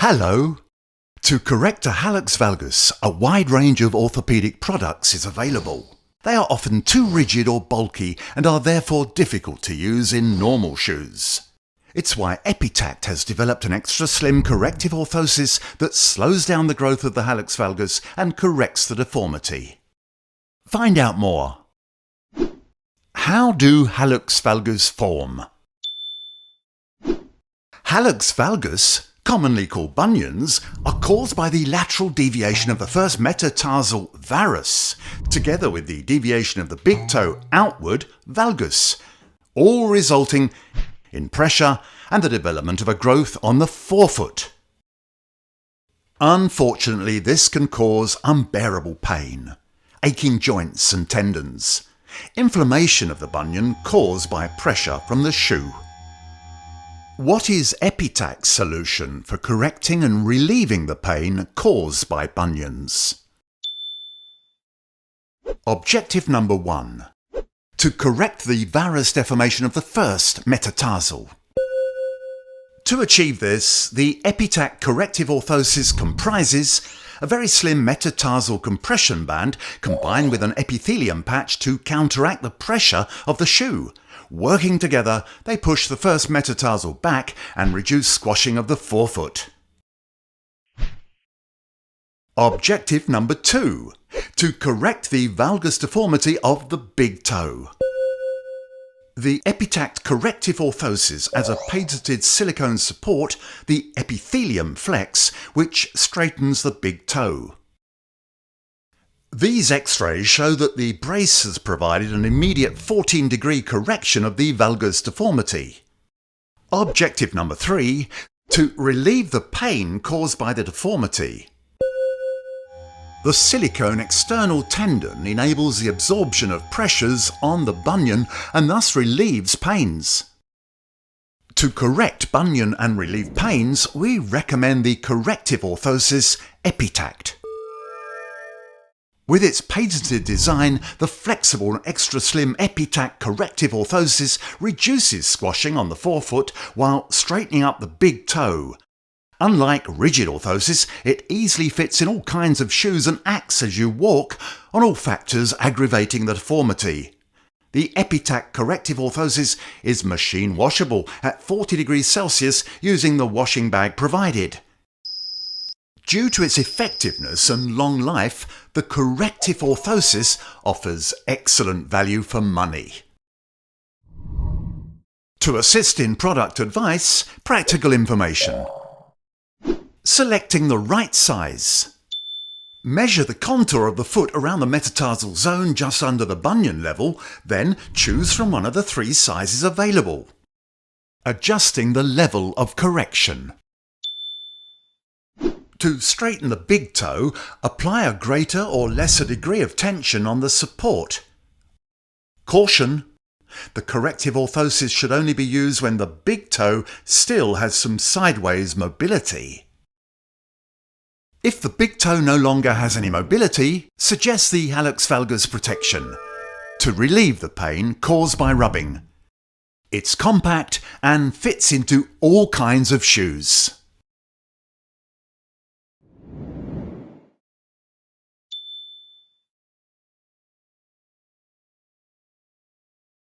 Hello! To correct a hallux valgus, a wide range of orthopaedic products is available. They are often too rigid or bulky and are therefore difficult to use in normal shoes. It's why EPITACT has developed an extra slim corrective orthosis that slows down the growth of the hallux valgus and corrects the deformity. Find out more. How do hallux valgus form? Hallux valgus, commonly called bunions, are caused by the lateral deviation of the first metatarsal varus, together with the deviation of the big toe outward valgus, all resulting in pressure and the development of a growth on the forefoot. Unfortunately, this can cause unbearable pain, aching joints and tendons, inflammation of the bunion caused by pressure from the shoe. What is EPITACT's solution for correcting and relieving the pain caused by bunions? Objective number 1. To correct the varus deformation of the first metatarsal. To achieve this, the EPITACT Corrective Orthosis comprises a very slim metatarsal compression band combined with an epithelium patch to counteract the pressure of the shoe. Working together, they push the first metatarsal back and reduce squashing of the forefoot. Objective number 2. To correct the valgus deformity of the big toe. The EPITACT Corrective Orthosis has a patented silicone support, the epithelium flex, which straightens the big toe. These x-rays show that the brace has provided an immediate 14-degree correction of the valgus deformity. Objective number 3. To relieve the pain caused by the deformity. The silicone external tendon enables the absorption of pressures on the bunion and thus relieves pains. To correct bunion and relieve pains, we recommend the corrective orthosis EPITACT. With its patented design, the flexible and extra slim EPITACT Corrective Orthosis reduces squashing on the forefoot while straightening up the big toe. Unlike rigid orthosis, it easily fits in all kinds of shoes and acts as you walk on all factors aggravating the deformity. The EPITACT Corrective Orthosis is machine washable at 40 degrees Celsius using the washing bag provided. Due to its effectiveness and long life, the corrective orthosis offers excellent value for money. To assist in product advice, practical information. Selecting the right size. Measure the contour of the foot around the metatarsal zone just under the bunion level, then choose from one of the 3 sizes available. Adjusting the level of correction. To straighten the big toe, apply a greater or lesser degree of tension on the support. Caution! The corrective orthosis should only be used when the big toe still has some sideways mobility. If the big toe no longer has any mobility, suggest the hallux valgus protection to relieve the pain caused by rubbing. It's compact and fits into all kinds of shoes.